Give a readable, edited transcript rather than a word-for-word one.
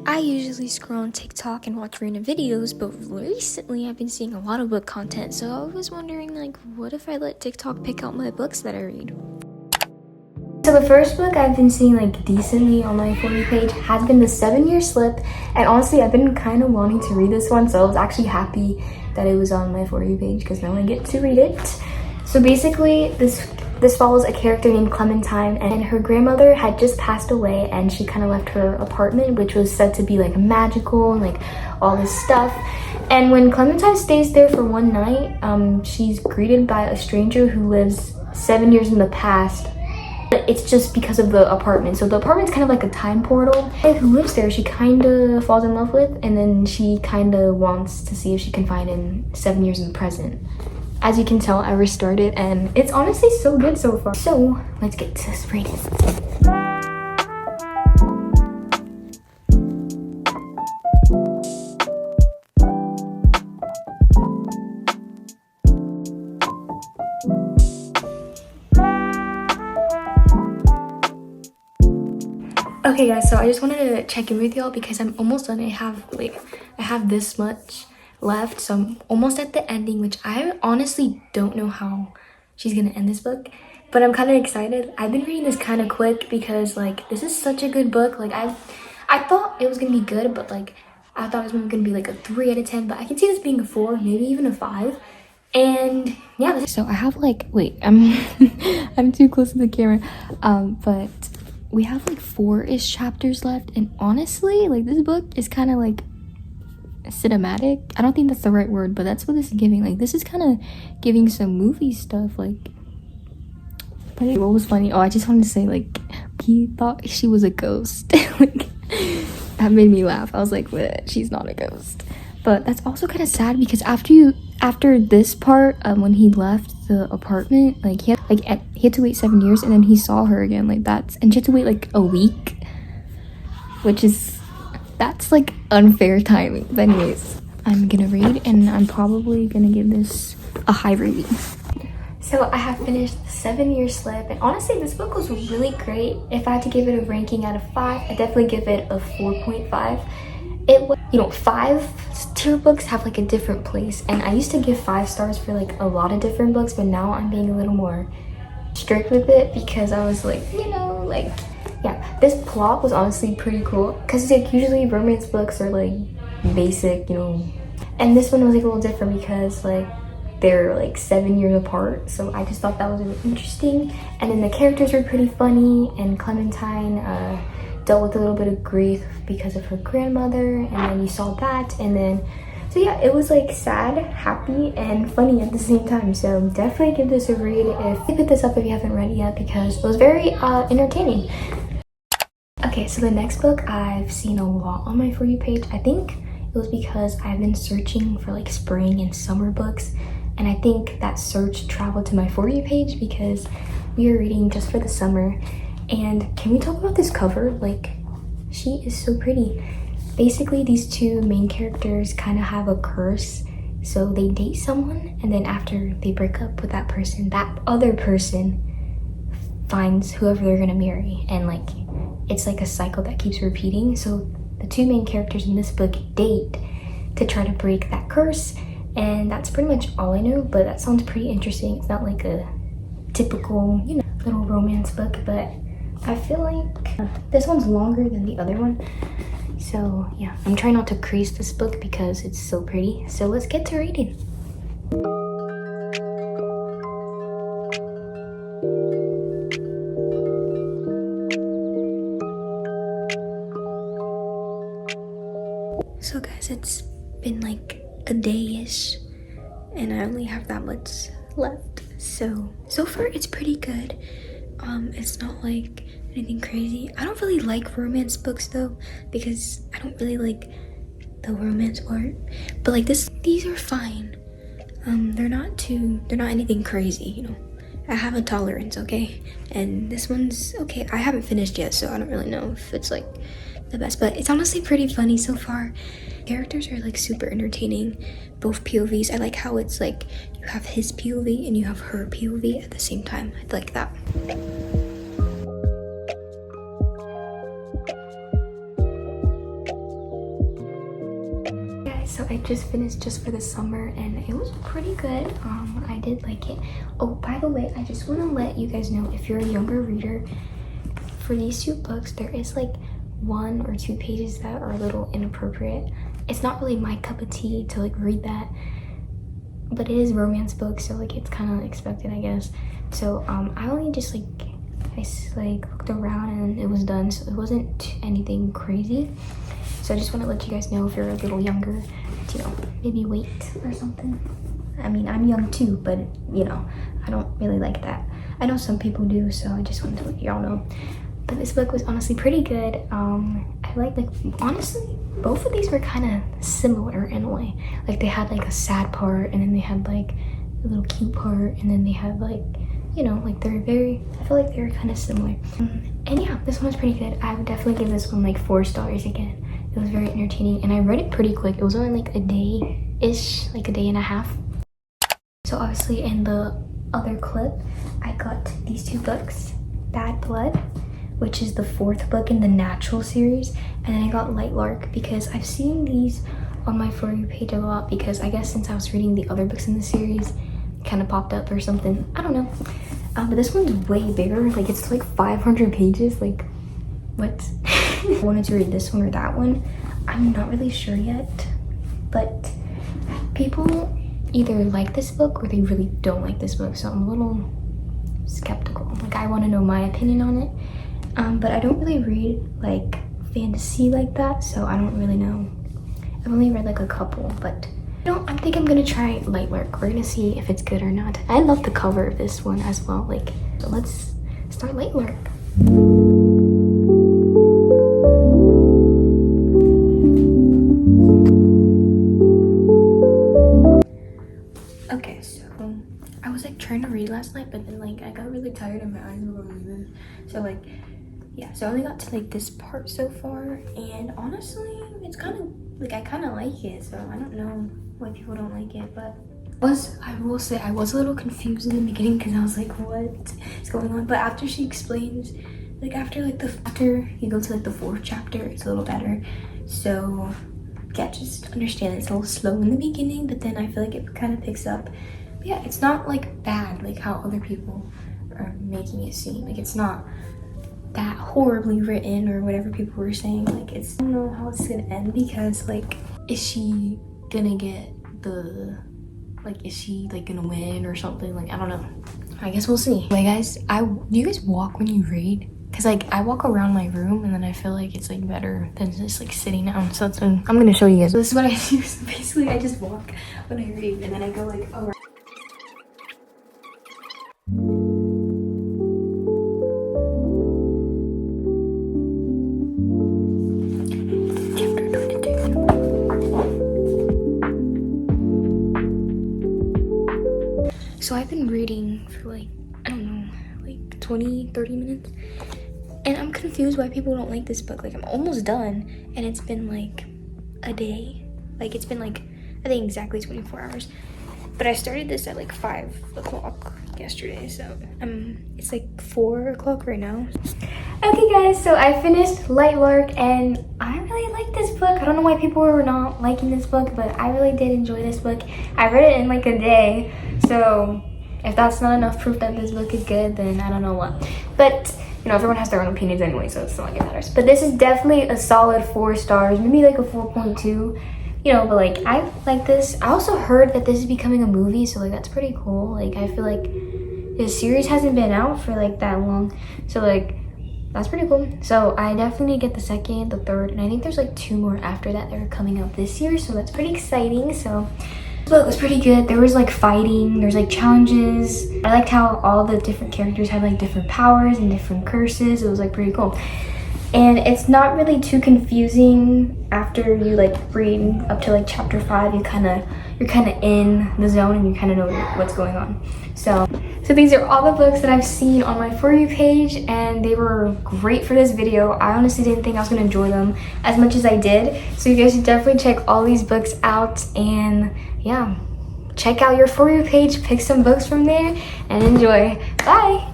I usually scroll on TikTok and watch random videos, but recently I've been seeing a lot of book content, so I was wondering, like, what if I let TikTok pick out my books that I read? So the first book I've been seeing like decently on my For You page has been The 7-Year Slip, and honestly I've been kind of wanting to read this one, so I was actually happy that it was on my For You page because now I get to read it. So basically this follows a character named Clementine, and her grandmother had just passed away and she kind of left her apartment, which was said to be like magical and like all this stuff. And when Clementine stays there for one night, she's greeted by a stranger who lives 7 years in the past. But it's just because of the apartment. So the apartment's kind of like a time portal. Who lives there, she kind of falls in love with, and then she kind of wants to see if she can find him 7 years in the present. As you can tell, I restarted and it's honestly so good so far. So let's get to this reading. Okay guys, so I just wanted to check in with y'all because I'm almost done. I have this much left, so I'm almost at the ending, which I honestly don't know how she's gonna end this book, but I'm kind of excited. I've been reading this kind of quick because like this is such a good book. Like I thought it was gonna be good, but like I thought it was gonna be like a 3 out of 10, but I can see this being a 4, maybe even a 5. And yeah, so I have like, wait, I'm too close to the camera, but we have like 4-ish chapters left, and honestly like this book is kind of like cinematic. I don't think that's the right word, but that's what this is giving. Like this is kind of giving some movie stuff. Like, but what was funny, I just wanted to say, like, he thought she was a ghost. Like that made me laugh. I was like, what? She's not a ghost. But that's also kind of sad because after this part, when he left the apartment, like he had to wait 7 years, and then he saw her again. Like and she had to wait like a week, which is, that's like unfair timing. But anyways, I'm gonna read, and I'm probably gonna give this a high rating. So I have finished The 7-Year Slip, and honestly this book was really great. If I had to give it a ranking out of 5, I'd definitely give it a 4.5. It was, you know, 5-tier books have like a different place, and I used to give 5 stars for like a lot of different books, but now I'm being a little more strict with it because I was like, you know, like, yeah, this plot was honestly pretty cool because like usually romance books are like basic, you know, and this one was like a little different because like they're like 7 years apart. So I just thought that was really interesting, and then the characters were pretty funny, and Clementine dealt with a little bit of grief because of her grandmother, and then you saw that, and then so yeah, it was like sad, happy, and funny at the same time. So definitely give this a read. Pick this up if you haven't read it yet because it was very entertaining. Okay, so the next book I've seen a lot on my For You page. I think it was because I've been searching for like spring and summer books, and I think that search traveled to my For You page because we are reading just for the summer. And can we talk about this cover? Like, she is so pretty. Basically, these two main characters kind of have a curse. So they date someone, and then after they break up with that person, that other person finds whoever they're gonna marry. And like, it's like a cycle that keeps repeating. So the two main characters in this book date to try to break that curse. And that's pretty much all I know, but that sounds pretty interesting. It's not like a typical, you know, little romance book, but I feel like this one's longer than the other one. So yeah, I'm trying not to crease this book because it's so pretty. So let's get to reading. So guys, it's been like a day-ish, and I only have that much left. So far it's pretty good. It's not like anything crazy. I don't really like romance books though because I don't really like the romance part, but like these are fine. They're not anything crazy, you know. I have a tolerance, okay? And this one's okay. I haven't finished yet, so I don't really know if it's like the best, but it's honestly pretty funny so far. Characters are like super entertaining, both POVs. I like how it's like you have his POV and you have her POV at the same time. I like that. guys, so I just finished Just for the Summer and it was pretty good. I did like it. Oh, by the way, I just want to let you guys know, if you're a younger reader, for these two books there is like 1 or 2 pages that are a little inappropriate. It's not really my cup of tea to like read that, but it is a romance book, so like it's kind of expected, I guess. So I only just like looked around and it was done, so it wasn't anything crazy. So I just want to let you guys know, if you're a little younger, to, you know, maybe wait or something. I mean, I'm young too, but you know, I don't really like that. I know some people do, so I just wanted to let y'all know. But this book was honestly pretty good. I like honestly, both of these were kind of similar in a way. Like they had like a sad part, and then they had like a little cute part, and then they had like, you know, like I feel like they're kind of similar. And yeah, this one was pretty good. I would definitely give this one like 4 stars again. It was very entertaining, and I read it pretty quick. It was only like a day-ish, like a day and a half. So obviously in the other clip, I got these 2 books, Bad Blood, which is the 4th book in the Natural series, and then I got Light Lark because I've seen these on my For You page a lot, because I guess since I was reading the other books in the series, it kind of popped up or something. I don't know. But this one's way bigger. Like it's like 500 pages. Like what? I wanted to read this one or that one. I'm not really sure yet, but people either like this book or they really don't like this book, so I'm a little skeptical. Like I want to know my opinion on it. But I don't really read like fantasy like that, so I don't really know. I've only read like a couple, but I think I'm gonna try Light Lark. We're gonna see if it's good or not. I love the cover of this one as well. Like, so let's start Light Lark. Okay, so I was like trying to read last night, but then like I got really tired and my eyes were going. So like, yeah, so I only got to like this part so far, and honestly, it's kind of like I kind of like it. So I don't know why people don't like it, but I will say I was a little confused in the beginning because I was like, what is going on? But after she explains, like after you go to like the 4th chapter, it's a little better. So yeah, just understand it's a little slow in the beginning, but then I feel like it kind of picks up. But yeah, it's not like bad like how other people are making it seem. Like it's not that horribly written or whatever people were saying. Like I don't know how it's gonna end, because like, is she gonna get is she like gonna win or something? Like I don't know. I guess we'll see. Wait guys, do you guys walk when you read? Because like I walk around my room, and then I feel like it's like better than just like sitting down. So that's I'm gonna show you guys. So this is what I do. So basically I just walk when I read, and then I go like around. So I've been reading for like, I don't know, like 20-30 minutes, and I'm confused why people don't like this book. Like I'm almost done, and it's been like a day. Like it's been like, I think exactly 24 hours. But I started this at like 5 o'clock yesterday, so it's like 4 o'clock right now. Okay guys, so I finished Light Lark, and I really like this book. I don't know why people were not liking this book, but I really did enjoy this book. I read it in like a day, so if that's not enough proof that this book is good, then I don't know what. But you know, everyone has their own opinions anyway, so it's not like it matters. But this is definitely a solid 4 stars, maybe like a 4.2. You know, but like I like this. I also heard that this is becoming a movie, so like that's pretty cool. Like I feel like this series hasn't been out for like that long, so like that's pretty cool. So I definitely get the 2nd, the 3rd, and I think there's like 2 more after that are coming out this year, so that's pretty exciting. So this book was pretty good. There was like fighting, there's like challenges. I liked how all the different characters had like different powers and different curses. It was like pretty cool. And it's not really too confusing after you like read up to like chapter 5. You're kind of in the zone, and you kind of know what's going on. So these are all the books that I've seen on my For You page, and they were great for this video. I honestly didn't think I was gonna enjoy them as much as I did. So you guys should definitely check all these books out, and yeah, check out your For You page, pick some books from there, and enjoy. Bye.